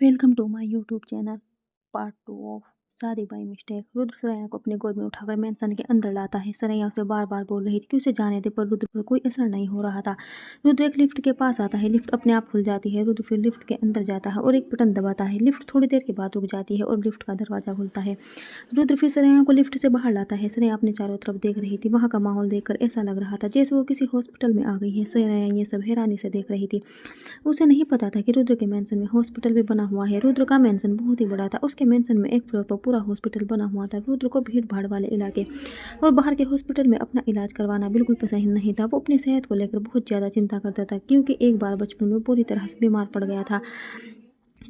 Welcome to my YouTube channel. Part 2 of Shaadi by mistake. Rudra Saraiya को अपने गोद में उठाकर मेंशन के अंदर लाता है। सरैया उसे बार बार बोल रही थी कि उसे जाने दे, पर रुद्र पर कोई असर नहीं हो रहा था। रुद्र एक लिफ्ट के पास आता है। लिफ्ट अपने आप खुल जाती है। रुद्र फिर लिफ्ट के अंदर जाता है और एक बटन दबाता है। लिफ्ट थोड़ी देर के बाद रुक जाती है और लिफ्ट का दरवाजा खुलता है। रुद्र फिर सरैया को लिफ्ट से बाहर लाता है। सरैया अपने चारों तरफ देख रही थी। वहाँ का माहौल देखकर ऐसा लग रहा था जैसे वो किसी हॉस्पिटल में आ गई है। सरैया ये सब हैरानी से देख रही थी। उसे नहीं पता था कि रुद्र के मेंशन में हॉस्पिटल भी बना हुआ है। रुद्र का मेंशन बहुत ही बड़ा था। उसके मेंशन में एक फ्लोर पर पूरा हॉस्पिटल बना हुआ था। रुद्र को भीड़ भाड़ वाले इलाके और बाहर के हॉस्पिटल में अपना इलाज करवाना बिल्कुल पसंद नहीं था। वो अपनी सेहत को लेकर बहुत ज़्यादा चिंता करता था, क्योंकि एक बार बचपन में पूरी तरह से बीमार पड़ गया था,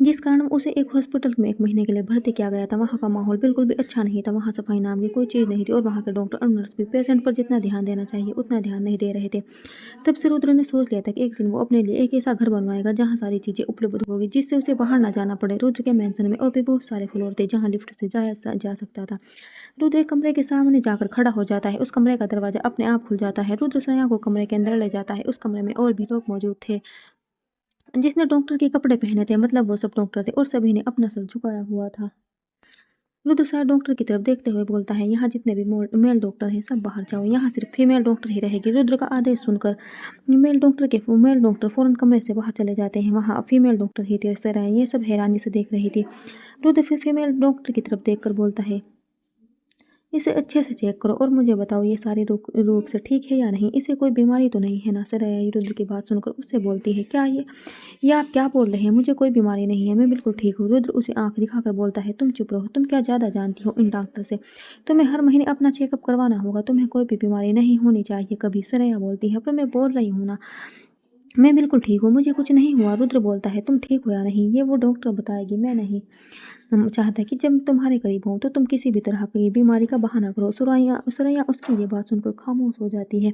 जिस कारण उसे एक हॉस्पिटल में 1 महीने के लिए भर्ती किया गया था। वहाँ का माहौल बिल्कुल भी अच्छा नहीं था। वहाँ सफाई नाम की कोई चीज़ नहीं थी और वहाँ के डॉक्टर और नर्स भी पेशेंट पर जितना ध्यान देना चाहिए उतना ध्यान नहीं दे रहे थे। तब से रुद्र ने सोच लिया था कि एक दिन वो अपने लिए एक ऐसा घर बनवाएगा जहाँ सारी चीज़ें उपलब्ध होगी, जिससे उसे बाहर ना जाना पड़े। रुद्र के मेंशन में और भी बहुत सारे फ्लोर थे जहाँ लिफ्ट से जाया जा सकता था। रुद्र एक कमरे के सामने जाकर खड़ा हो जाता है। उस कमरे का दरवाजा अपने आप खुल जाता है। रुद्र सरैया को कमरे के अंदर ले जाता है। उस कमरे में और भी लोग मौजूद थे जिसने डॉक्टर के कपड़े पहने थे, मतलब वो सब डॉक्टर थे और सभी ने अपना सर झुकाया हुआ था। रुद्र सर डॉक्टर की तरफ देखते हुए बोलता है, यहाँ जितने भी मेल डॉक्टर हैं सब बाहर जाओ, यहाँ सिर्फ फीमेल डॉक्टर ही रहेगी। रुद्र का आदेश सुनकर मेल डॉक्टर फौरन कमरे से बाहर चले जाते हैं। वहाँ फीमेल डॉक्टर ही थे। सराय ये सब हैरानी से देख रही थी। रुद्र फिर फीमेल डॉक्टर की तरफ देखकर बोलता है, इसे अच्छे से चेक करो और मुझे बताओ ये शारीरिक रूप से ठीक है या नहीं, इसे कोई बीमारी तो नहीं है ना। सराय रुद्र की बात सुनकर उससे बोलती है, क्या ये आप क्या बोल रहे हैं? मुझे कोई बीमारी नहीं है, मैं बिल्कुल ठीक हूँ। रुद्र उसे आंख दिखाकर बोलता है, तुम चुप रहो, तुम क्या ज़्यादा जानती हो इन डॉक्टर से? तुम्हें हर महीने अपना चेकअप करवाना होगा, तुम्हें कोई भी बीमारी नहीं होनी चाहिए कभी। सरैया बोलती है, पर मैं बोल रही हूँ ना, मैं बिल्कुल ठीक हूँ, मुझे कुछ नहीं हुआ। रुद्र बोलता है, तुम ठीक हो या नहीं ये वो डॉक्टर बताएगी, मैं नहीं चाहता कि जब तुम्हारे करीब हूँ तो तुम किसी भी तरह की बीमारी का बहाना करो। सरैया उसकी ये बात सुनकर खामोश हो जाती है।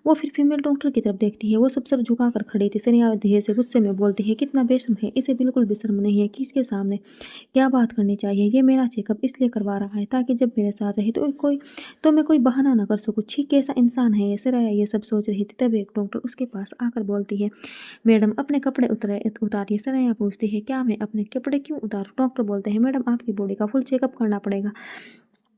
वो फिर फीमेल डॉक्टर की तरफ देखती है। वो सब सर झुकाकर खड़ी थी। सरैया धीरे से गुस्से में बोलती है, कितना बेशर्म है, इसे बिल्कुल भी शर्म नहीं है कि इसके सामने क्या बात करनी चाहिए। ये मेरा चेकअप इसलिए करवा रहा है ताकि जब मेरे साथ रहे तो मैं कोई बहाना ना कर सकूँ। छी, कैसा इंसान है ये। सरैया ये सब सोच रही थी, तब एक डॉक्टर उसके पास आकर बोलती है, मैडम अपने कपड़े उतारिए। सरैया पूछती है, क्या मैं अपने कपड़े क्यों उतारूं? डॉक्टर बोलते हैं, मैडम आपकी बॉडी का फुल चेकअप करना पड़ेगा,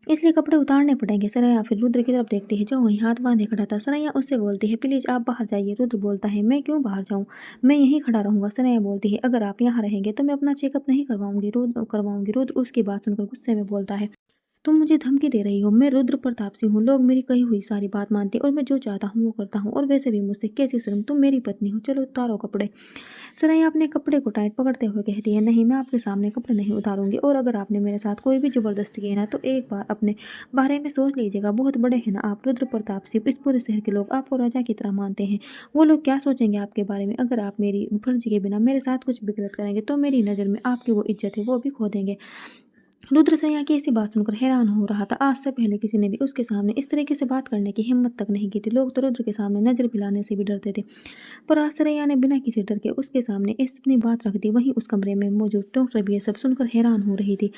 इसलिए कपड़े उतारने पड़ेंगे। सरैया फिर रुद्र की तरफ देखती है जो वहीं हाथ बांधे खड़ा था। सरैया उससे बोलती है, प्लीज़ आप बाहर जाइए। रुद्र बोलता है, मैं क्यों बाहर जाऊँ, मैं यहीं खड़ा रहूँगा। सरैया बोलती है, अगर आप यहाँ रहेंगे तो मैं अपना चेकअप नहीं करवाऊंगी। रुद्र उसकी बात सुनकर गुस्से में बोलता है, तुम मुझे धमकी दे रही हो? मैं रुद्र प्रताप सिंह हूँ, लोग मेरी कही हुई सारी बात मानते और मैं जो चाहता हूँ वो करता हूँ, और वैसे भी मुझसे कैसी शर्म, तुम मेरी पत्नी हो, चलो उतारो कपड़े। सरैया अपने कपड़े को टाइट पकड़ते हुए कहती है, नहीं, मैं आपके सामने कपड़े नहीं उतारूंगी, और अगर आपने मेरे साथ कोई भी ज़बरदस्ती की ना तो एक बार अपने बारे में सोच लीजिएगा। बहुत बड़े हैं ना आप, रुद्र प्रताप सिंह। इस पूरे शहर के लोग आपको राजा की तरह मानते हैं। वो लोग क्या सोचेंगे आपके बारे में? अगर आप मेरी फर्जी के बिना मेरे साथ कुछ भी गलत करेंगे तो मेरी नज़र में आपकी वो इज्जत है वो भी खो देंगे। रुद्र सरैया की ऐसी बात सुनकर हैरान हो रहा था। आज से पहले किसी ने भी उसके सामने इस तरीके से बात करने की हिम्मत तक नहीं की थी। लोग तो रुद्र के सामने नजर भिलाने से भी डरते थे, पर आज सरैया ने बिना किसी डर के उसके सामने इस अपनी बात रख दी। वहीं उस कमरे में मौजूद डॉक्टर भी ये सब सुनकर हैरान हो रही थी।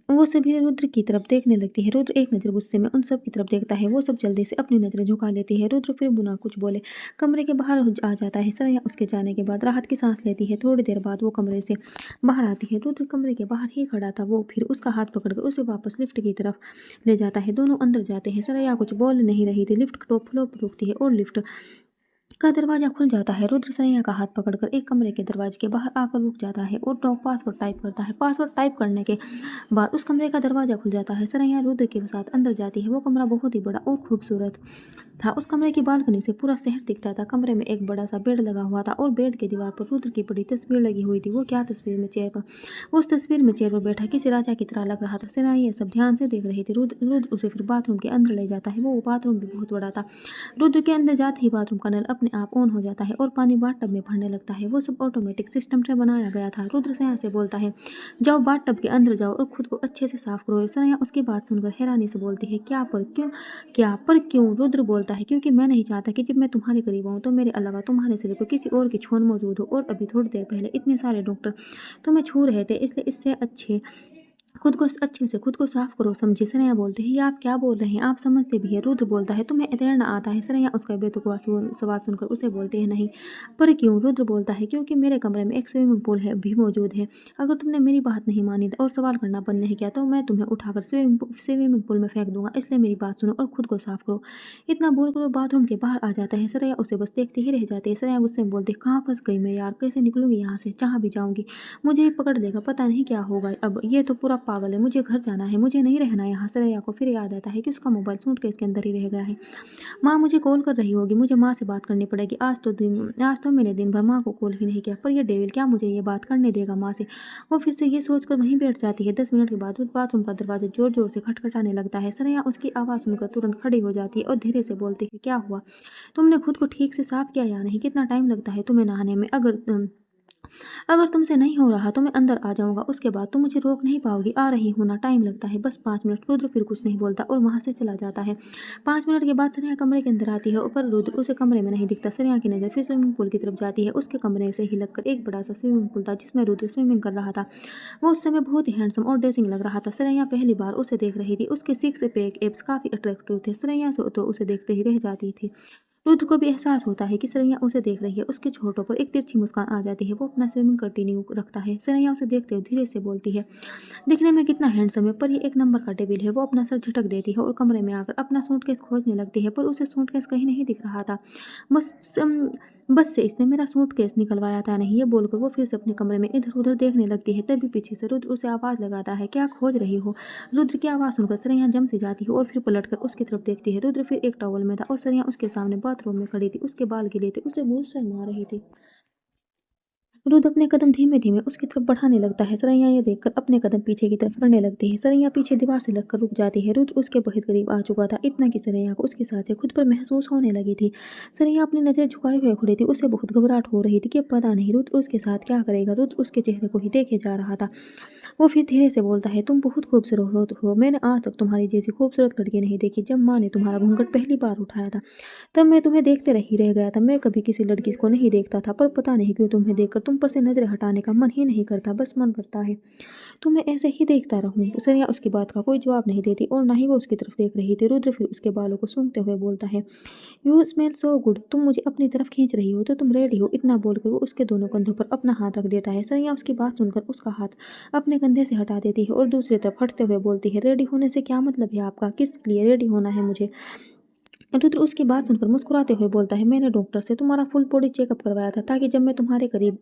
वो सभी रुद्र की तरफ देखने लगती है। रुद्र एक नज़र गुस्से में उन सब की तरफ देखता है। वो सब जल्दी से अपनी नज़रें झुका लेती है। रुद्र फिर बिना कुछ बोले कमरे के बाहर आ जाता है। सरैया उसके जाने के बाद राहत की सांस लेती है। थोड़ी देर बाद वो कमरे से बाहर आती है। रुद्र कमरे के बाहर ही खड़ा था। वो फिर उसका हाथ पकड़कर उसे वापस लिफ्ट की तरफ ले जाता है। दोनों अंदर जाते हैं। सरैया कुछ बोल नहीं रही थी। लिफ्ट टॉप फ्लोर पर रुकती है और लिफ्ट का दरवाजा खुल जाता है। रुद्र सरैया का हाथ पकड़कर एक कमरे के दरवाजे के बाहर आकर रुक जाता है और पासवर्ड टाइप करता है। पासवर्ड टाइप करने के बाद उस कमरे का दरवाजा खुल जाता है। सरैया रुद्र के साथ अंदर जाती है। वो कमरा बहुत ही बड़ा और खूबसूरत था। उस कमरे की बालकनी से पूरा शहर दिखता था। कमरे में एक बड़ा सा बेड लगा हुआ था और बेड के दीवार पर रुद्र की बड़ी तस्वीर लगी हुई थी। वो क्या तस्वीर में चेयर पर उस तस्वीर में चेयर पर बैठा किसी राजा की तरह लग रहा था। सरैया ये सब ध्यान से देख रही थी। रुद्र उसे फिर बाथरूम के अंदर ले जाता है। वो बाथरूम भी बहुत बड़ा था। रुद्र के अंदर जाते ही बाथरूम का नल अपने आप ऑन हो जाता है और पानी बाथटब में भरने लगता है। वो सब ऑटोमेटिक सिस्टम से बनाया गया था। रुद्र सरैया से बोलता है, जाओ बाथटब के अंदर जाओ और खुद को अच्छे से साफ करो। सरैया उसकी बात सुनकर हैरानी से बोलती है, क्या पर क्यों? रुद्र बोलता है, क्योंकि मैं नहीं चाहता कि जब मैं तुम्हारे करीब आऊँ तो मेरे अलावा तुम्हारे सिर पर किसी और की छून मौजूद हो, और अभी थोड़ी देर पहले इतने सारे डॉक्टर तुम्हें छू रहे थे, इसलिए इससे अच्छे अच्छे से खुद को साफ करो समझे। सरैया बोलती है, ये आप क्या बोल रहे हैं, आप समझते भी हैं। रुद्र बोलता है, तुम्हें तैरना आता है। सरैया उसका बेतुका सवाल सुनकर उसे बोलती है, नहीं। पर क्यों? रुद्र बोलता है, क्योंकि मेरे कमरे में एक स्विमिंग पूल है भी मौजूद है। अगर तुमने मेरी बात नहीं मानी और सवाल करना बंद नहीं किया तो मैं तुम्हें उठाकर स्विमिंग पूल में फेंक दूंगा। इसलिए मेरी बात सुनो और खुद को साफ करो। इतना बोलकर वो बाथरूम के बाहर आ जाता है। सरैया उसे बस देखते ही रह जाती है। सरैया गुस्से में बोलती है, कहाँ फंस गई मैं यार, कैसे निकलूंगी यहाँ से? जहाँ भी जाऊंगी मुझे ये पकड़ लेगा, पता नहीं क्या होगा। अब ये तो पूरा पागल है, मुझे घर जाना है, मुझे नहीं रहना यहाँ। सरैया को फिर याद आता है कि उसका मोबाइल सूटकेस के अंदर ही रह गया है। माँ मुझे कॉल कर रही होगी, मुझे माँ से बात करनी पड़ेगी। आज तो मैंने दिन भर माँ को कॉल ही नहीं किया, पर ये डेविल क्या मुझे ये बात करने देगा माँ से? वो फिर से ये सोचकर वहीं बैठ जाती है। 10 मिनट के बाद बाथरूम का दरवाजा जोर जोर से खटखटाने लगता है। सरैया उसकी आवाज़ सुनकर तुरंत खड़ी हो जाती है और धीरे से बोलती है, क्या हुआ? तुमने खुद को ठीक से साफ किया या नहीं? कितना टाइम लगता है तुम्हें नहाने में? अगर तुमसे नहीं हो रहा तो मैं अंदर आ जाऊंगा, उसके बाद तुम मुझे रोक नहीं पाओगी। आ रही हूँ ना, टाइम लगता है बस 5 मिनट। रुद्र फिर कुछ नहीं बोलता और वहां से चला जाता है। 5 मिनट के बाद सरिया कमरे के अंदर आती है, पर रुद्र उसे कमरे में नहीं दिखता। सरिया की नजर फिर स्विमिंग पूल की तरफ जाती है। उसके कमरे से ही लगकर एक बड़ा सा स्विमिंग पूल था जिसमें रुद्र स्विमिंग कर रहा था। वो उस समय बहुत ही हैंडसम और ड्रेसिंग लग रहा था। सरैया पहली बार उसे देख रही थी। उसके सिक्स पैक एब्स काफी अट्रैक्टिव थे। सरैया से तो उसे देखते ही रह जाती थी। रुद्र को भी एहसास होता है कि सरैया उसे देख रही है। उसके छोटों पर एक तिरछी मुस्कान आ जाती है। वो अपना स्विमिंग कंटिन्यू रखता है। सरैया उसे देखते हुए धीरे से बोलती है, दिखने में कितना हैंडसम है, पर ये एक नंबर का डेविल है। वो अपना सर झटक देती है और कमरे में आकर अपना सूटकेस खोजने लगती है, पर उसे सूटकेस कहीं नहीं दिख रहा था। बस बस से इसने मेरा सूटकेस निकलवाया था नहीं, ये बोलकर वो फिर से अपने कमरे में इधर उधर देखने लगती है। तभी पीछे से रुद्र उसे आवाज़ लगाता है, क्या खोज रही हो? रुद्र की आवाज़ सुनकर सरैया जम से जाती है और फिर पलटकर उसकी तरफ देखती है। रुद्र फिर एक टॉवल में था और सरैया उसके सामने बाथरूम में खड़ी थी। उसके बाल गिले थे, उसे बहुत शर्म आ रही थी। रुद्र अपने कदम धीमे धीमे उसकी तरफ बढ़ाने लगता है। सरैया ये देखकर अपने कदम पीछे की तरफ करने लगती है। सरैया पीछे दीवार से लगकर रुक जाती है। रुद्र उसके बहुत करीब आ चुका था, इतना कि सरैया को उसकी सांसें खुद पर महसूस होने लगी थी। सरैया अपनी नजरें झुकाए हुए खड़ी थी। उसे बहुत घबराहट हो रही थी कि पता नहीं रुद्र उसके साथ क्या करेगा। रुद्र उसके चेहरे को ही देखे जा रहा था। वो फिर धीरे से बोलता है, तुम बहुत खूबसूरत हो, मैंने आज तक तुम्हारी जैसी खूबसूरत लड़की नहीं देखी। जब माँ ने तुम्हारा घूंघट पहली बार उठाया था तब मैं तुम्हें देखते रही रह गया था। मैं कभी किसी लड़की को नहीं देखता था, पर पता नहीं क्यों तुम्हें देखकर तुम पर से नजरें हटाने का मन ही नहीं करता। बस मन करता है तुम्हें ऐसे ही देखता रहूं। सरैया उसकी बात का कोई जवाब नहीं देती और ना ही वो उसकी तरफ देख रही थी। रुद्र फिर उसके बालों को सूंघते हुए बोलता है, यू स्मेल सो गुड, तुम मुझे अपनी तरफ खींच रही हो तो तुम रेडी हो? इतना बोलकर वो उसके दोनों कंधों पर अपना हाथ रख देता है। सरैया उसकी बात सुनकर उसका हाथ अपने कंधे से हटा देती है और दूसरी तरफ हटते हुए बोलती है, रेडी होने से क्या मतलब है आपका? किस लिए रेडी होना है मुझे? रुद्र उसकी बात सुनकर मुस्कुराते हुए बोलता है, मैंने डॉक्टर से तुम्हारा फुल बॉडी चेकअप करवाया था ताकि जब मैं तुम्हारे करीब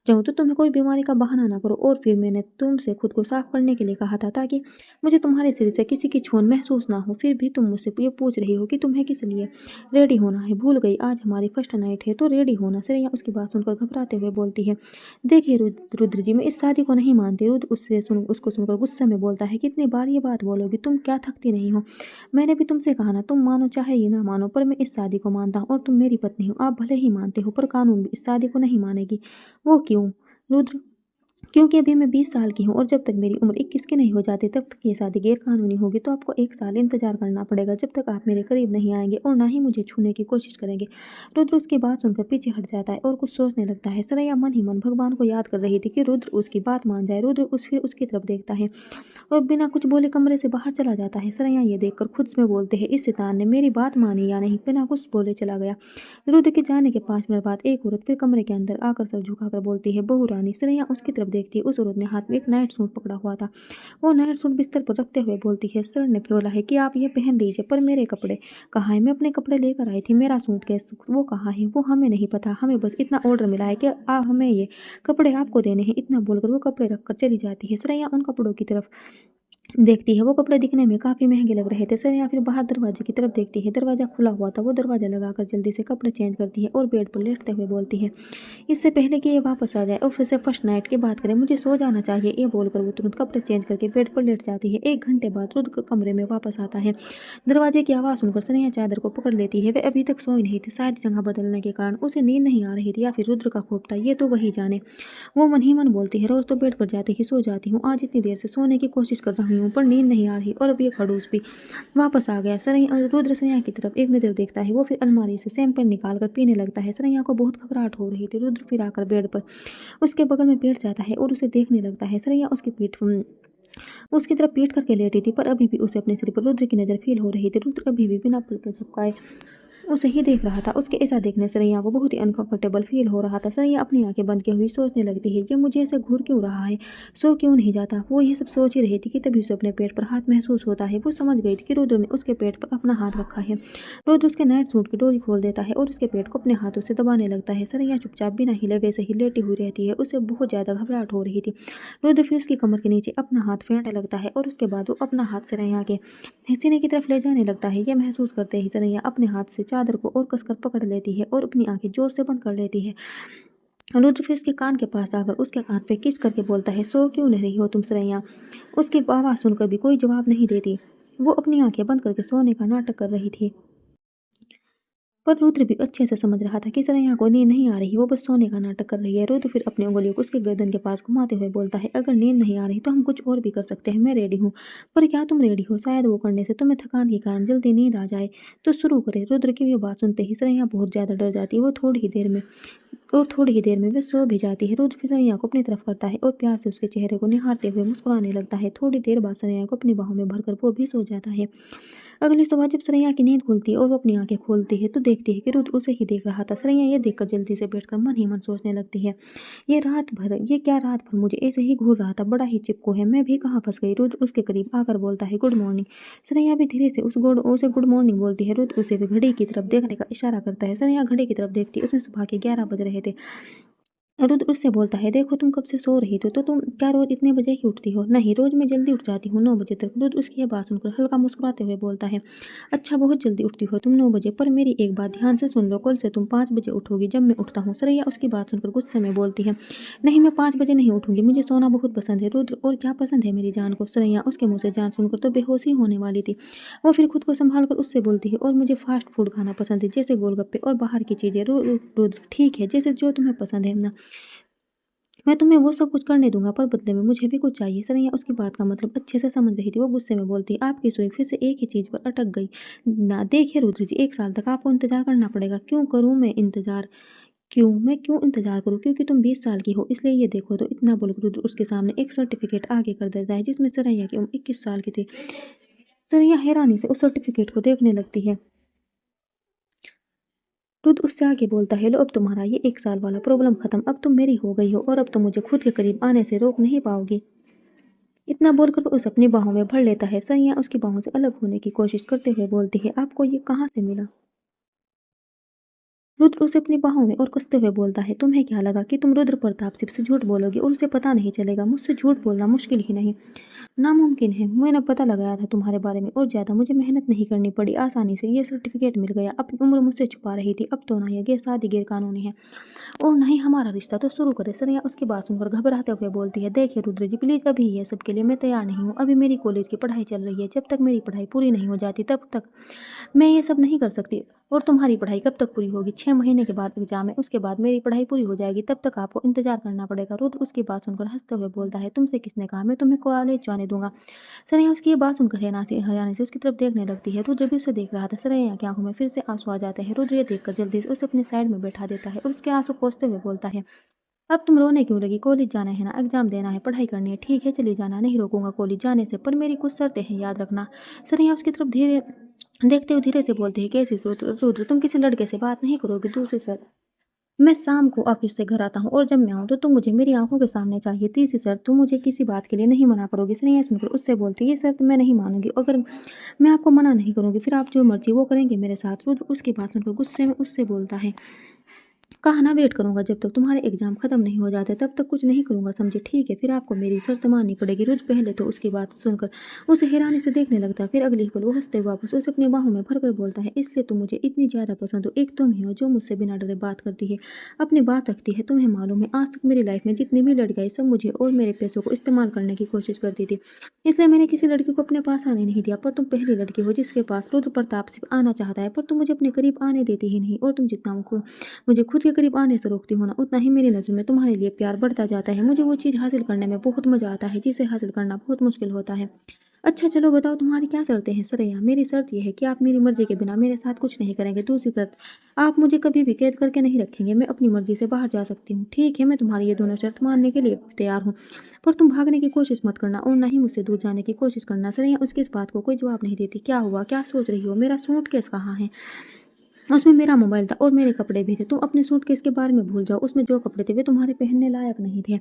जाऊं तो तुम्हें कोई बीमारी का बहाना ना करो। और फिर मैंने तुमसे खुद को साफ करने के लिए कहा था ताकि मुझे तुम्हारे शरीर से किसी की छून महसूस ना हो। फिर भी तुम मुझसे ये पूछ रही हो कि तुम्हें किस लिए रेडी होना है? भूल गई आज हमारी फर्स्ट नाइट है तो रेडी होना। श्रेया उसकी बात सुनकर घबराते हुए बोलती है, देखिए रुद्र जी, मैं इस शादी को नहीं मानती। रुद्र उसको सुनकर गुस्से में बोलता है, कितनी बार ये बात बोलोगी? तुम क्या थकती नहीं हो? मैंने भी तुमसे कहा ना, तुम मानो चाहे ये ना मानो, पर मैं इस शादी को मानता हूँ और तुम मेरी पत्नी हो। आप भले ही मानते हो पर कानून भी इस शादी को नहीं मानेगी। वो क्यों? रुद्र, क्योंकि अभी मैं 20 साल की हूँ और जब तक मेरी उम्र 21 की नहीं हो जाती तब तक ये शादी गैर कानूनी होगी। तो आपको 1 साल इंतजार करना पड़ेगा जब तक आप मेरे करीब नहीं आएंगे और ना ही मुझे छूने की कोशिश करेंगे। रुद्र उसकी बात सुनकर पीछे हट जाता है और कुछ सोचने लगता है। सरैया मन ही मन भगवान को याद कर रही थी कि रुद्र उसकी बात मान जाए। रुद्र फिर उसकी तरफ देखता है और बिना कुछ बोले कमरे से बाहर चला जाता है। सरैया ये देखकर खुद में बोलते हैं, इस शैतान ने मेरी बात मानी या नहीं? बिना कुछ बोले चला गया। रुद्र के जाने के 5 मिनट बाद एक औरत फिर कमरे के अंदर आकर सर झुकाकर बोलती है, बहू रानी। सरैया उसकी तरफ देखती है। उस औरत ने हाथ में एक नाइट सूट पकड़ा हुआ था। वो नाइट सूट बिस्तर पर रखते हुए बोलती है, सर ने बोला है कि आप ये पहन लीजिए, पर मेरे कपड़े कहाँ है? मैं अपने कपड़े लेकर आई थी, मेरा सूटकेस वो कहाँ है? वो हमें नहीं पता, हमें बस इतना ऑर्डर मिला है कि हमें ये कपड़े आपको देने हैं। इतना बोलकर वो कपड़े रखकर चली जाती है। सरैया उन कपड़ों की तरफ देखती है। वो कपड़े दिखने में काफ़ी महंगे लग रहे थे। सरैया फिर बाहर दरवाजे की तरफ देखती है। दरवाज़ा खुला हुआ था। वो दरवाज़ा लगाकर जल्दी से कपड़े चेंज करती है और बेड पर लेटते हुए बोलती है, इससे पहले कि ये वापस आ जाए और फिर से फर्स्ट नाइट की बात करें, मुझे सो जाना चाहिए। ये बोलकर वो तुरंत कपड़े चेंज करके बेड पर लेट जाती है। 1 घंटे बाद रुद्र कमरे में वापस आता है। दरवाजे की आवाज़ सुनकर सरैया चादर को पकड़ लेती है। वे अभी तक सोई नहीं थी। शायद जगह बदलने के कारण उसे नींद नहीं आ रही थी या फिर रुद्र का खौफ था, ये तो वही जाने। वो मन ही मन बोलती है, रोज तो बेड पर जाते ही सो जाती हूँ, आज इतनी देर से सोने की कोशिश कर रही हूँ पर नींद नहीं आ रही और अब ये खड़ूस भी वापस आ गया। रुद्र सरैया की तरफ एक नज़र देखता है। वो फिर अलमारी से सैंपल निकाल कर पीने लगता है। सरैया को बहुत घबराहट हो रही थी। रुद्र फिर आकर बेड पर उसके बगल में बैठ जाता है और उसे देखने लगता है। सरैया उसकी पीठ उसकी तरफ पीट करके लेटी थी, पर अभी भी उसे अपने सिर पर रुद्र की नज़र फील हो रही थी। रुद्र अभी भी बिना पलक झपकाए उसे ही देख रहा था। उसके ऐसा देखने से रैया को बहुत ही अनकंफर्टेबल फील हो रहा था। रैया अपनी आंखें बंद किए हुई सोचने लगती है, ये मुझे ऐसे घूर क्यों रहा है, सो क्यों नहीं जाता। वो ये सब सोच ही रही थी कि तभी उसे अपने पेट पर हाथ महसूस होता है। वो समझ गई थी कि रुद्र ने उसके पेट पर अपना हाथ रखा है। रुद्र उसके नाइट सूट की डोरी खोल देता है और उसके पेट को अपने हाथों से दबाने लगता है। रैया चुपचाप बिना हिले वैसे ही लेटी हुई रहती है। उसे बहुत ज़्यादा घबराहट हो रही थी। रुद्र फिर उसकी कमर के नीचे अपना हाथ फेरने लगता है और उसके बाद वो अपना हाथ रैया के सीने की तरफ ले जाने लगता है। यह महसूस करते ही रैया अपने हाथ से चादर को और कसकर पकड़ लेती है और अपनी आंखें जोर से बंद कर लेती है। रुद्र फिर उसके कान के पास आकर उसके कान पे किस करके बोलता है, सो क्यों नहीं हो तुम रैया। उसकी आवाज़ सुनकर भी कोई जवाब नहीं देती। वो अपनी आंखें बंद करके सोने का नाटक कर रही थी। पर रुद्र भी अच्छे से समझ रहा था कि सरैया को नींद नहीं आ रही, वो बस सोने का नाटक कर रही है। रुद्र फिर अपनी उंगलियों को उसके गर्दन के पास घुमाते हुए बोलता है, अगर नींद नहीं आ रही तो हम कुछ और भी कर सकते हैं, मैं रेडी हूँ। पर क्या तुम रेडी हो? शायद वो करने से तुम्हें थकान के कारण जल्दी नींद आ जाए, तो शुरू करें। रुद्र की ये बात सुनते ही सरैया बहुत ज़्यादा डर जाती है। वो थोड़ी ही देर में वे सो भी जाती है। रुद्र फिर सरैया को अपनी तरफ करता है और प्यार से उसके चेहरे को निहारते हुए मुस्कुराने लगता है। थोड़ी देर बाद सरैया को अपनी बाहों में भरकर वो भी सो जाता है। अगली सुबह जब सरैया की नींद खुलती है और वो अपनी आंखें खोलती है तो देखती है कि रुद्र उसे ही देख रहा था। सरैया ये देखकर जल्दी से बैठकर मन ही मन सोचने लगती है, ये रात भर मुझे ऐसे ही घूर रहा था, बड़ा ही चिपको है, मैं भी कहाँ फंस गई। रुद्र उसके करीब आकर बोलता है, गुड मॉर्निंग। सरैया भी धीरे से उसे गुड मॉर्निंग बोलती है। रुद्र उसे भी घड़ी की तरफ देखने का इशारा करता है। सरैया घड़ी की तरफ देखती है, उसमें सुबह के 11 बज रहे थे। रुद्र उससे बोलता है, देखो तुम कब से सो रही थी, तो तुम क्या रोज इतने बजे ही उठती हो? नहीं, रोज मैं जल्दी उठ जाती हूँ, 9 बजे तक। रुद्र उसकी यह बात सुनकर हल्का मुस्कुराते हुए बोलता है, अच्छा बहुत जल्दी उठती हो तुम 9 बजे, पर मेरी एक बात ध्यान से सुन लो, कल से तुम 5 बजे उठोगी जब मैं उठता हूँ। सरैया उसकी बात सुनकर गुस्से में बोलती है, नहीं मैं 5 बजे नहीं उठूंगी, मुझे सोना बहुत पसंद है। रुद्र, और क्या पसंद है मेरी जान को? सरैया उसके मुँह से जान सुनकर तो बेहोशी होने वाली थी। वो फिर खुद को संभाल कर उससे बोलती है, और मुझे फास्ट फूड खाना पसंद है, जैसे गोलगप्पे और बाहर की चीज़ें। रुद्र, ठीक है, जैसे जो तुम्हें पसंद है ना, मैं तुम्हें वो सब कुछ करने दूँगा, पर बदले में मुझे भी कुछ चाहिए। सरैया उसकी बात का मतलब अच्छे से समझ रही थी। वो गुस्से में बोलती, आपकी सुई फिर से एक ही चीज़ पर अटक गई। ना देखिए रुद्र जी, 1 साल तक आपको इंतज़ार करना पड़ेगा। मैं क्यों इंतज़ार करूँ? क्योंकि तुम 20 साल की हो, इसलिए ये देखो। तो इतना बोलकर रुद्र उसके सामने एक सर्टिफ़िकेट आगे कर देता है, जिसमें सरैया की उम्र 21 साल की थी। सरैया हैरानी से उस सर्टिफ़िकेट को देखने लगती है। रुद्र उससे आगे बोलता है, लो अब तुम्हारा ये 1 साल वाला प्रॉब्लम खत्म, अब तुम मेरी हो गई हो और अब तुम मुझे खुद के करीब आने से रोक नहीं पाओगी। इतना बोलकर वो उसे अपनी बाहों में भर लेता है। सैया उसकी बाहों से अलग होने की कोशिश करते हुए बोलती है, आपको ये कहाँ से मिला? रुद्र उसे अपनी बाहों में और कसते हुए बोलता है, तुम्हें क्या लगा कि तुम रुद्र प्रताप सिर्फ से झूठ बोलोगी और उसे पता नहीं चलेगा? मुझसे झूठ बोलना मुश्किल ही नहीं, नामुमकिन है। मैंने पता लगाया था तुम्हारे बारे में और ज़्यादा मुझे मेहनत नहीं करनी पड़ी, आसानी से ये सर्टिफिकेट मिल गया। अपनी उम्र मुझसे छुपा रही थी, अब तो ना ये शादी गैर कानूनी है और ना ही हमारा रिश्ता, तो शुरू करे। सरैया उसकी बात सुनकर घबराते हुए बोलती है, देखिए रुद्र जी, प्लीज़ अभी ये सब के लिए मैं तैयार नहीं हूँ। अभी मेरी कॉलेज की पढ़ाई चल रही है, जब तक मेरी पढ़ाई पूरी नहीं हो जाती तब तक मैं ये सब नहीं कर सकती। और तुम्हारी पढ़ाई कब तक पूरी होगी? 6 महीने के बाद एग्जाम है, उसके बाद मेरी पढ़ाई पूरी हो जाएगी, तब तक आपको इंतजार करना पड़ेगा। रुद्र उसकी बात सुनकर हंसते हुए बोलता है, तुमसे किसने कहा मैं तुम्हें कॉलेज जाने दूंगा? सरैया उसकी ये बात सुनकर हैरानी से उसकी तरफ देखने लगती है। रुद्र भी उसे देख रहा था। सरैया की आंखों में फिर से आंसू आ जाते हैं। रुद्र ये देखकर जल्दी से उसे अपनी साइड में बैठा देता है और उसके आंसू पोंछते हुए बोलता है, अब तुम रोने क्यों लगी? कॉलेज जाना है ना, एग्जाम देना है, पढ़ाई करनी है, ठीक है चली जाना, नहीं रोकूंगा कॉलेज जाने से, पर मेरी कुछ शर्तें हैं, याद रखना। सरैया उसकी तरफ धीरे देखते हुए धीरे से बोलती है, कैसी रुद्र, तुम किसी लड़के से बात नहीं करोगे? दूसरी शर्त, मैं शाम को ऑफिस से घर आता हूँ और जब मैं आऊँ तो तुम मुझे मेरी आंखों के सामने चाहिए। तीसरी शर्त, तुम मुझे किसी बात के लिए नहीं मना करोगी। स्नेहा सुनकर उससे बोलती है, ये शर्त मैं नहीं मानूंगी, अगर मैं आपको मना नहीं करूंगी फिर आप जो मर्जी वो करेंगे मेरे साथ। रुद्र उसकी बात सुनकर गुस्से में उससे बोलता है, कहा ना वेट करूंगा जब तक तुम्हारे एग्जाम खत्म नहीं हो जाते, तब तक कुछ नहीं करूंगा, समझे? ठीक है, फिर आपको मेरी शर्त माननी पड़ेगी। रुद्र पहले तो उसकी बात सुनकर उसे हैरानी से देखने लगता है, फिर अगली ही पल वो हंसते हुए वापस उसे अपनी बाहों में भरकर बोलता है, इसलिए तुम मुझे इतनी ज्यादा पसंद हो, एक तुम ही हो जो मुझसे बिना डरे बात करती है, अपनी बात रखती है। तुम्हें मालूम है, आज तक मेरी लाइफ में जितनी भी लड़कियां आई, सब मुझे और मेरे पैसों को इस्तेमाल करने की कोशिश करती थी, इसलिए मैंने किसी लड़की को अपने पास आने नहीं दिया, पर तुम पहली लड़की हो जिसके पास रुद्र प्रताप सिर्फ आना चाहता है, पर तुम मुझे अपने करीब आने देती ही नहीं, और तुम जितना मुझे खुद के करीब आने से रोकती हो ना, उतना ही मेरी नज़र में तुम्हारे लिए प्यार बढ़ता जाता है। मुझे वो चीज़ हासिल करने में बहुत मज़ा आता है जिसे हासिल करना बहुत मुश्किल होता है। अच्छा चलो बताओ तुम्हारी क्या शर्तें हैं सरैया? मेरी शर्त ये है कि आप मेरी मर्ज़ी के बिना मेरे साथ कुछ नहीं करेंगे। दूसरी शर्त, आप मुझे कभी भी कैद करके नहीं रखेंगे। मैं अपनी मर्ज़ी से बाहर जा सकती हूँ। ठीक है, मैं तुम्हारी ये दोनों शर्त मानने के लिए तैयार हूँ। पर तुम भागने की कोशिश मत करना और ना ही मुझसे दूर जाने की कोशिश करना। सरैया उसकी इस बात को कोई जवाब नहीं देती। क्या हुआ? क्या सोच रही हो? मेरा सूटकेस कहाँ है? उसमें मेरा मोबाइल था और मेरे कपड़े भी थे। तुम अपने सूटकेस के बारे में भूल जाओ। उसमें जो कपड़े थे वे तुम्हारे पहनने लायक नहीं थे।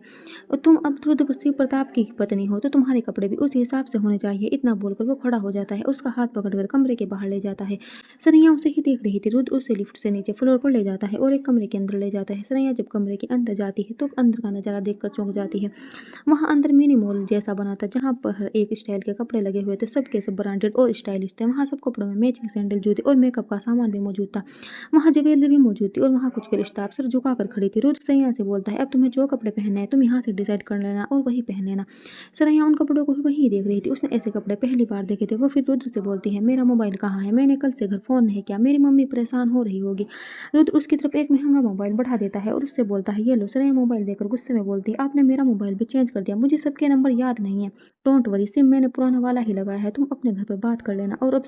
और तुम अब रुद्र प्रताप की पत्नी हो तो तुम्हारे कपड़े भी उसी हिसाब से होने चाहिए। इतना बोलकर वो खड़ा हो जाता है और उसका हाथ पकड़कर कमरे के बाहर ले जाता है। सरैया उसे ही देख रही थी। रुद्र उसे लिफ्ट से नीचे फ्लोर पर ले जाता है और एक कमरे के अंदर ले जाता है। सरैया जब कमरे के अंदर जाती है तो अंदर का नजारा देखकर चौंक जाती है। वहाँ अंदर मिनी मॉल जैसा बना था जहाँ पर एक स्टाइल के कपड़े लगे हुए थे। सबके सब ब्रांडेड और स्टाइलिश थे। वहाँ सब कपड़ों में मैचिंग सैंडल, जूते और मेकअप का सामान भी मौजूद था। वहाँ ज्वेलरी भी मौजूद थी और वहाँ कुछ के स्टाफ सर झुकाकर खड़ी थी। रुद्र सरैया से बोलता है, अब तुम्हें जो कपड़े पहनने हैं तुम यहाँ से डिसाइड कर लेना और वही पहन लेना। सरैया उन कपड़ों को वही देख रही थी। उसने ऐसे कपड़े पहली बार देखे थे। वो फिर रुद्र से बोलती है, मेरा मोबाइल कहाँ है? मैंने कल से घर फोन नहीं किया। मेरी मम्मी परेशान हो रही होगी। रुद्र उसकी तरफ एक महंगा मोबाइल बढ़ा देता है और उससे बोलता है, ये लो। सरैया मोबाइल देकर गुस्से में बोलती है, आपने मेरा मोबाइल भी चेंज कर दिया। मुझे सबके नंबर याद नहीं है। डोंट वरी, सिम मैंने पुराना वाला ही लगाया है। तुम अपने घर पर बात कर लेना और अब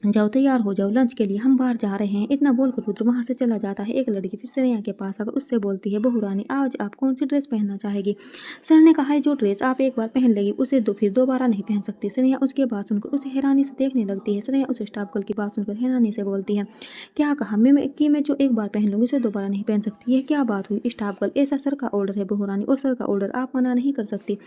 जाओ तैयार हो जाओ, लंच के लिए हम बाहर जा रहे हैं। इतना बोलकर रुद्र वहां से चला जाता है। एक लड़की फिर सरैया के पास आकर उससे बोलती है, बहू रानी आज आप कौन सी ड्रेस पहनना चाहेगी? सर ने कहा है जो ड्रेस आप एक बार पहन लेगी उसे फिर दोबारा नहीं पहन सकती। सरैया उसकी बात सुनकर उसे हैरानी से देखने लगती है। सरैया उस स्टाफ गर्ल की बात सुनकर हैरानी से बोलती है, क्या कहा? मैं जो एक बार पहन लूंगी उसे दोबारा नहीं पहन सकती? ये क्या बात हुई स्टाफ गर्ल? ऐसा सर का ऑर्डर है बहू रानी और सर का ऑर्डर आप मना नहीं कर सकती।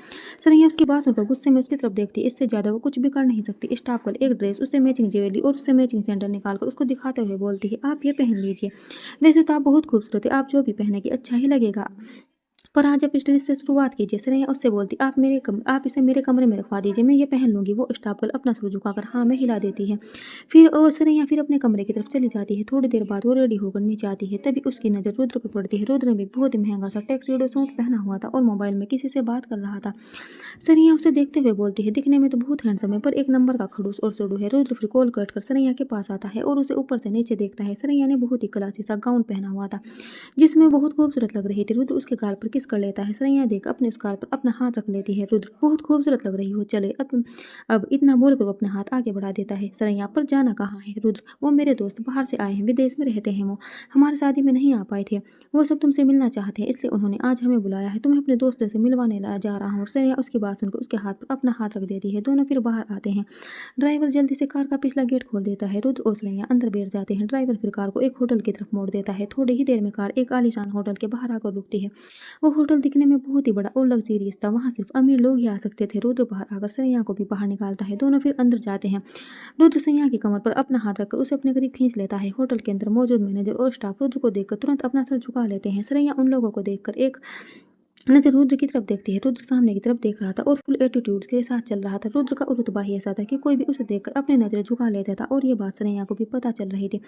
सरैया उसकी बात सुनकर गुस्से में उसकी तरफ देखती है। इससे ज्यादा वो कुछ भी कर नहीं सकती। स्टाफ गर्ल एक ड्रेस, उससे मैचिंग ज्वेलरी और उससे मैचिंग सैंडल निकालकर उसको दिखाते हुए बोलती है, आप ये पहन लीजिए। वैसे तो आप बहुत खूबसूरत है, आप जो भी पहनेगी अच्छा ही लगेगा। पर आज आप इस ड्रेस से शुरुआत कीजिए। सरैया उससे बोलती, आप इसे मेरे कमरे में रखवा दीजिए, मैं ये पहन लूंगी। वो स्टाफ गर्ल अपना सर झुकाकर हाँ में हिला देती है। सरैया फिर अपने कमरे की तरफ चली जाती है। थोड़ी देर बाद वो रेडी होकर नीचे आती है। तभी उसकी नज़र रुद्र पर पड़ती है। रुद्र ने भी बहुत ही महंगा सा टैक्सीडो सूट पहना हुआ था और मोबाइल में किसी से बात कर रहा था। सरैया उसे देखते हुए बोलती है, दिखने में तो बहुत हैंडसम है पर एक नंबर का खड़ूस और सड़ू है। रुद्र फिर कॉल कट कर सरैया के पास आता है और उसे ऊपर से नीचे देखता है। सरैया ने बहुत ही क्लासी सा गाउन पहना हुआ था जिसमें बहुत खूबसूरत लग रही थी। रुद्र उसके गाल पर किस कर लेता है। सरैया देख अपने उस गाल पर अपना हाथ रख लेती है। रुद्र बहुत खूबसूरत लग रही हो, चले अब इतना बोलकर वो अपना हाथ आगे बढ़ा देता है। सरैया, पर जाना कहाँ है? रुद्र, वो मेरे दोस्त बाहर से आए हैं, विदेश में रहते हैं। वो हमारी शादी में नहीं आ पाए थे। वो सब तुमसे मिलना चाहते हैं इसलिए उन्होंने आज हमें बुलाया है। तुम्हें अपने दोस्तों से मिलवाने जा रहा हूँ। सरैया उसकी बात सुनकर उसके हाथ पर अपना हाथ रख देती है। दोनों फिर बाहर आते हैं। ड्राइवर जल्दी से कार का पिछला गेट खोल देता है। रुद्र और सरैया अंदर बैठ जाते हैं। ड्राइवर फिर कार को एक होटल की तरफ मोड़ देता है। थोड़ी ही देर में कार एक आलीशान होटल के बाहर आकर रुकती है। वो होटल दिखने में बहुत ही बड़ा और लग्जरियस था। वहाँ सिर्फ अमीर लोग ही आ सकते थे। रुद्र बाहर आकर सरैया को भी बाहर निकालता है। दोनों फिर अंदर जाते हैं। रुद्र सरैया की कमर पर अपना हाथ रखकर उसे अपने करीब खींच लेता है। होटल के अंदर मौजूद मैनेजर और स्टाफ रुद्र को देखकर तुरंत अपना सर झुका लेते हैं। सरैया उन लोगों को देखकर एक नज़र रुद्र की तरफ देखती है। रुद्र सामने की तरफ देख रहा था और फुल एटीट्यूड के साथ चल रहा था। रुद्र का रुतबा ही ऐसा था कि कोई भी उसे देखकर अपनी नज़रें झुका लेता था और ये बात सरैया को भी पता चल रही थी।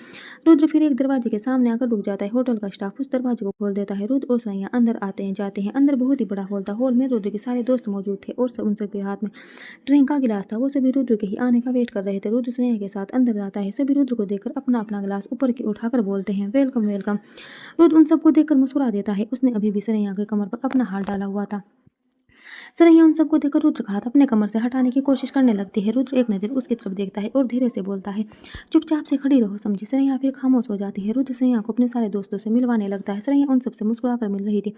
रुद्र फिर एक दरवाजे के सामने आकर रुक जाता है। होटल का स्टाफ उस दरवाजे को खोल देता है। रुद्र और सरैया अंदर आते हैं जाते हैं। अंदर बहुत ही बड़ा हॉल था। हॉल में रुद्र के सारे दोस्त मौजूद थे और उन सबके हाथ में ड्रिंक का गिलास था। वो सभी रुद्र के ही आने का वेट कर रहे थे। रुद्र सरैया के साथ अंदर जाता है। सभी रुद्र को देखकर अपना अपना गिलास ऊपर की उठाकर बोलते हैं, वेलकम वेलकम। रुद्र उन सबको देखकर मुस्कुरा देता है। उसने अभी भी सरैया के कमर पर अपना हाथ डाला हुआ था। सरैया उन सबको देखकर रुद्र का हाथ अपने कमर से हटाने की कोशिश करने लगती है। रुद्र एक नज़र उसकी तरफ देखता है और धीरे से बोलता है, चुपचाप से खड़ी रहो समझी। सरैया फिर खामोश हो जाती है। रुद्र सरैया को अपने सारे दोस्तों से मिलवाने लगता है। सरैया उन सबसे मुस्कुराकर मिल रही थी।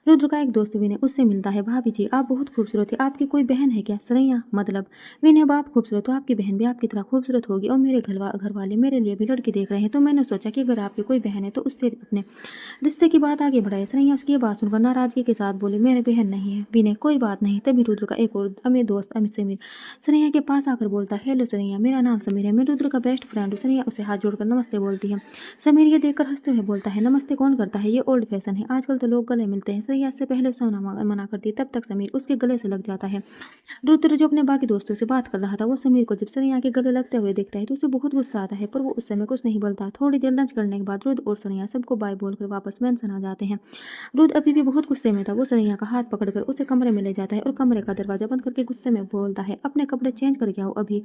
रुद्र का एक दोस्त विनय उससे मिलता है। भाभी जी आप बहुत खूबसूरत है, आपकी कोई बहन है क्या? सरैया, मतलब विनय, अब आप खूबसूरत हो आपकी बहन भी आपकी तरह खूबसूरत होगी और मेरे घर वाले मेरे लिए भी लड़की देख रहे हैं तो मैंने सोचा कि अगर आपकी कोई बहन है तो उससे अपने रिश्ते की बात आगे बढ़ाई। सरैया उसकी ये बात सुनकर नाराजगी के साथ बोली, मेरी बहन नहीं है विनय, कोई बात नहीं। तभी रुद्र का एक और अमीर दोस्त अमित समीर सरैया के पास आकर बोलता है, हेलो सरैया, मेरा नाम समीर है, मैं रुद्र का बेस्ट फ्रेंड हूँ। सरैया उसे हाथ जोड़कर नमस्ते बोलती है। समीर ये देखकर हंसते हुए बोलता है, नमस्ते कौन करता है, ये ओल्ड फैशन है, आजकल तो लोग गले मिलते हैं। सरैया इससे पहले उसे मना करती तब तक समीर उसके गले से लग जाता है। रुद्र जो अपने बाकी दोस्तों से बात कर रहा था वो समीर को जब सरैया के गले लगते हुए देखता है तो उसे बहुत गुस्सा आता है पर वो उस समय कुछ नहीं बोलता। थोड़ी देर लंच करने के बाद रुद्र और सरैया सबको बाय बोलकर वापस मेंशन आ जाते हैं। रुद्र अभी भी बहुत गुस्से में था। वो सरैया का हाथ पकड़कर उसे कमरे में ले जाता है और कमरे का दरवाजा बंद करके गुस्से में बोलता है, अपने कपड़े चेंज करके आओ अभी।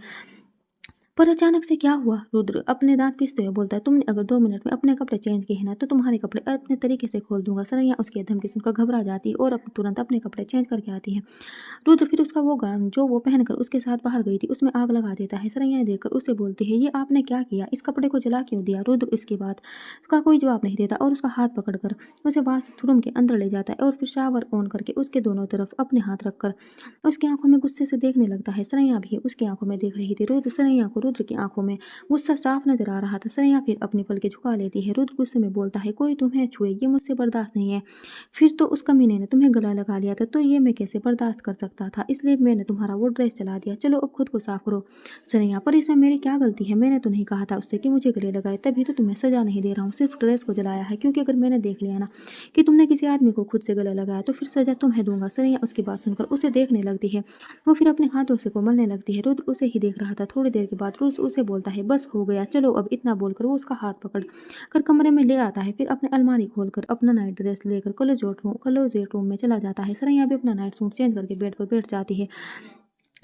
पर अचानक से क्या हुआ? रुद्र अपने दाँत पीसते हुए बोलता है, तुमने अगर 2 मिनट में अपने कपड़े चेंज किए हैं ना, तो तुम्हारे कपड़े अपने तरीके से खोल दूँगा। सरैया उसकी धमकी सुनकर घबरा जाती है और तुरंत अपने कपड़े चेंज करके आती है। रुद्र फिर उसका वो गाउन जो वो पहनकर उसके साथ बाहर गई थी, उसमें आग लगा देता है। सरैया देखकर उसे बोलती है, ये आपने क्या किया? इस कपड़े को जला क्यों दिया? रुद्र इसकी बात का कोई जवाब नहीं देता और उसका हाथ पकड़कर उसे बाथरूम के अंदर ले जाता है और फिर शावर ऑन करके उसके दोनों तरफ अपने हाथ रखकर उसकी आंखों में गुस्से से देखने लगता है। सरैया भी उसकी आंखों में देख रही थी। सरैया को रुद्र की आंखों में गुस्सा साफ नजर आ रहा था। सरैया फिर अपनी पलकें झुका लेती है। रुद्र गुस्से में बोलता है, कोई तुम्हें छुए ये मुझसे बर्दाश्त नहीं है। फिर तो उस कमीने ने तुम्हें गला लगा लिया था, तो ये मैं कैसे बर्दाश्त कर सकता था? इसलिए मैंने तुम्हारा वो ड्रेस जला दिया। चलो अब खुद को साफ करो। सरैया, पर इसमें मेरी क्या गलती है? मैंने तो नहीं कहा था उससे कि मुझे गले लगाए, तभी तो तुम्हें सजा नहीं दे रहा हूँ, सिर्फ ड्रेस को जलाया है। क्योंकि अगर मैंने देख लिया ना कि तुमने किसी आदमी को खुद से गला लगाया, तो फिर सजा तुम्हें दूंगा। सरैया उसकी बात सुनकर उसे देखने लगती है। वो फिर अपने हाथों से कोमलने लगती है। रुद्र उसे ही देख रहा था। थोड़ी देर के बाद रुद्र उसे बोलता है, बस हो गया, चलो अब। इतना बोलकर वो उसका हाथ पकड़ कर कमरे में ले आता है। फिर अपने अलमारी खोलकर अपना नाइट ड्रेस लेकर क्लोजेट रूम में चला जाता है। सरैया भी अपना नाइट सूट चेंज करके बेड पर बैठ जाती है।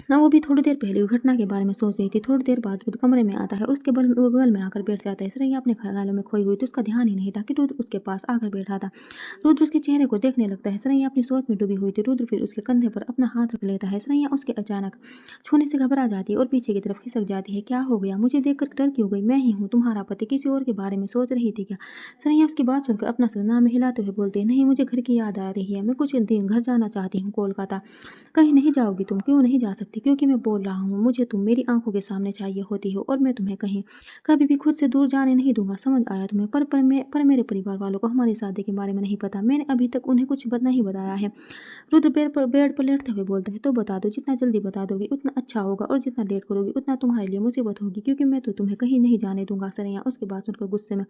ना वो भी थोड़ी देर पहले हुई घटना के बारे में सोच रही थी। थोड़ी देर बाद रुद्र कमरे में आता है और उसके बगल में आकर बैठ जाता है। सरैया अपने ख्यालों में खोई हुई थी। उसका ध्यान ही नहीं था कि रुद्र उसके पास आकर बैठा था। रुद्र उसके चेहरे को देखने लगता है। सरैया अपनी सोच में डूबी हुई थी। रुद्र फिर उसके कंधे पर अपना हाथ रख लेता है। सरैया उसके अचानक छूने से घबरा जाती है और पीछे की तरफ खिसक जाती है। क्या हो गया? मुझे देखकर डर क्यों गई? मैं ही हूँ तुम्हारा पति, किसी और के बारे में सोच रही थी क्या? सरैया उसकी बात सुनकर अपना सर नाम हिलाते हुए बोलती है, नहीं, मुझे घर की याद आ रही है। मैं कुछ दिन घर जाना चाहती हूँ, कोलकाता। कहीं नहीं जाओगी तुम? क्यों नहीं जा सकती? क्योंकि मैं बोल रहा हूँ, मुझे तुम मेरी आंखों के सामने चाहिए होती हो और मैं तुम्हें कहीं कभी भी खुद से दूर जाने नहीं दूंगा। समझ आया तुम्हें? पर मेरे परिवार वालों को हमारी शादी के बारे में नहीं पता। मैंने अभी तक उन्हें कुछ नहीं बताया है। रुद्र बेड पर लेटते हुए बोलता है, तो बता दो। जितना जल्दी बता दोगी उतना अच्छा होगा और जितना लेट करोगी उतना तुम्हारे लिए मुसीबत होगी, क्योंकि मैं तो तुम्हें कहीं नहीं जाने दूंगा। सरैया उसकी बात सुनकर गुस्से में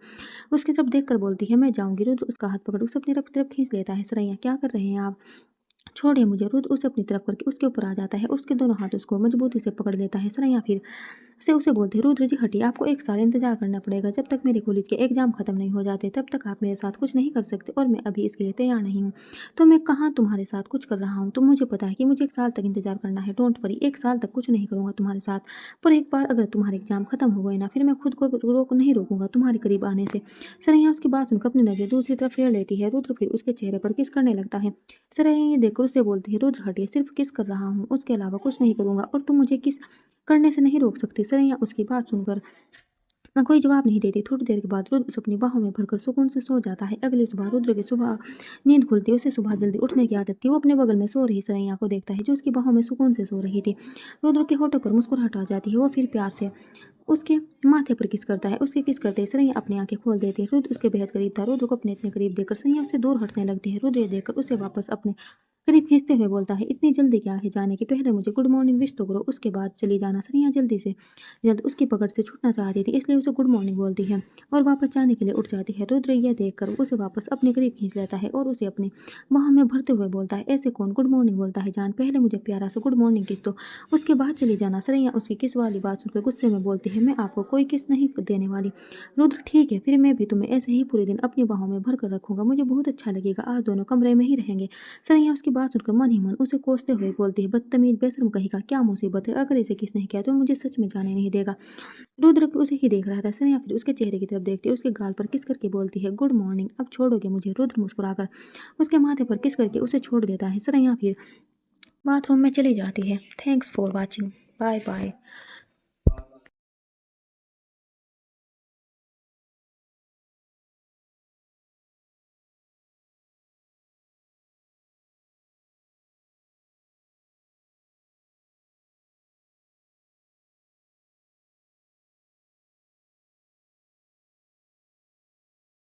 उसकी तरफ देखकर बोलती है, मैं जाऊंगी। रुद्र उसका हाथ पकड़ उसे अपनी तरफ खींच लेता है। सरैया, क्या कर रहे हैं आप? छोड़िए मुझे। रुद्र उसे अपनी तरफ करके उसके ऊपर आ जाता है। उसके दोनों हाथ उसको मजबूती से पकड़ लेता है। सरैया फिर से उसे बोलती है, रुद्र जी हटिए, आपको 1 साल इंतजार करना पड़ेगा। जब तक मेरे कॉलेज के एग्जाम खत्म नहीं हो जाते तब तक आप मेरे साथ कुछ नहीं कर सकते और मैं अभी इसके लिए तैयार नहीं हूँ। तो मैं कहाँ तुम्हारे साथ कुछ कर रहा हूँ? तो मुझे पता है कि मुझे 1 साल तक इंतजार करना है। डोंट वरी, 1 साल तक कुछ नहीं करूँगा तुम्हारे साथ। पर एक बार अगर तुम्हारे एग्जाम खत्म हो गए ना, फिर मैं खुद को नहीं रोकूंगा तुम्हारे करीब आने से। सरैया उसकी बात सुनकर अपनी नजर दूसरी तरफ फेर लेती है। रुद्र फिर उसके चेहरे पर किस करने लगता है। सरैया ये देखकर उससे बोलती है, रुद्र हटिए, सिर्फ किस कर रहा हूँ, उसके अलावा कुछ नहीं करूंगा और तुम मुझे किस करने से नहीं रोक सकती। सरैया उसकी बात सुनकर कोई जवाब नहीं देती। थोड़ी देर के बाद रुद्र उसे अपनी बाहों में भरकर सुकून से सो जाता है। अगली सुबह रुद्र की सुबह नींद खुलती है। उसे सुबह जल्दी उठने की आदत थी। वो अपने बगल में सो रही सरैया को देखता है, जो उसकी बाहों में सुकून से सो रही थी। रुद्र के होठों पर मुस्कुराहट आ जाती है। वो फिर प्यार से उसके माथे पर किस करता है। उसके किस करते ही सरैया अपनी आंखें खोल देती है। रुद्र उसके बेहद करीब था। रुद्र को अपने इतने करीब देखकर सरैया उससे दूर हटने लगती है। रुद्र ये देखकर उसे वापस अपने करीब खींचते हुए बोलता है, इतनी जल्दी क्या है जाने की? पहले मुझे गुड मॉर्निंग विश तो करो, उसके बाद चली जाना। सरैया जल्दी से जल्द उसकी पकड़ से छूटना चाहती थी, इसलिए उसे गुड मॉर्निंग बोलती है और वापस जाने के लिए उठ जाती है। रुद्र यह देखकर उसे वापस अपने करीब खींच लेता है और उसे अपने बाहों में भरते हुए बोलता है, ऐसे कौन गुड मॉर्निंग बोलता है जान? पहले मुझे प्यारा सा गुड मॉर्निंग किस दो, उसके बाद चली जाना। सरैया उसकी किस वाली बात सुनकर गुस्से में बोलती है, मैं आपको कोई किस नहीं देने वाली। रुद्र, ठीक है, फिर मैं भी तुम्हें ऐसे ही पूरे दिन अपनी बाहों में भर कर रखूंगा। मुझे बहुत अच्छा लगेगा, आज दोनों कमरे में ही रहेंगे। सरैया उसकी बात सुनकर मन ही मन उसे कोसते हुए बोलती है, बदतमीज, बेशर्म कहीं का, क्या मुसीबत है? अगर इसे किस नहीं किया तो मुझे सच में जाने नहीं देगा। रुद्र उसे ही देख रहा था। सरैया फिर उसके चेहरे की तरफ देखती है, उसके गाल पर किस करके बोलती है, गुड मॉर्निंग, अब छोड़ोगे मुझे? रुद्र मुस्कुराकर उसके माथे पर किस करके उसे छोड़ देता है। सरैया फिर बाथरूम में चली जाती है। Thanks for watching. Bye bye.